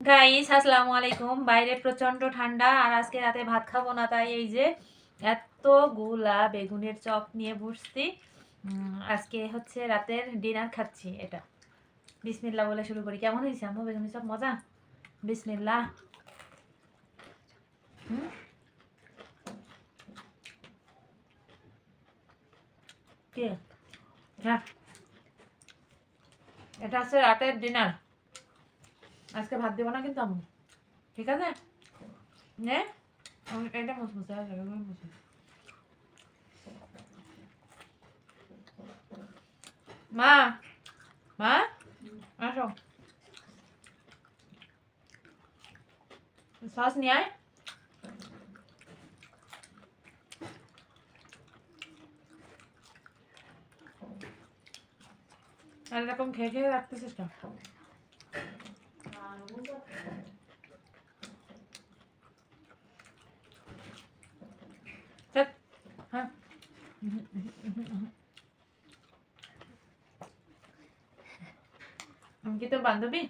Guys আসসালামু আলাইকুম। বাইরে প্রচন্ড ঠান্ডা আর আজকে রাতে ভাত খাবো না, তাই এই যে এতগুলা বেগুনের চপ নিয়ে বসছি। আজকে হচ্ছে রাতের ডিনার খাচ্ছি। এটা বিসমিল্লাহ বলে শুরু করি। কেমন হয়েছে আম্মু বেগুনের চপ? মজা। বিসমিল্লাহ। কে? হ্যাঁ, এটা হচ্ছে রাতের ডিনার। আজকে ভাত দেবো না কিন্তু আম্মু, ঠিক আছে? নে এটা মুসমুসে মা মা আসো, সস নিয়ে আয়। আর এরকম খেয়ে খেয়ে রাখতেছিস না। হ্যাঁ, আমি কি তোর বান্ধবী?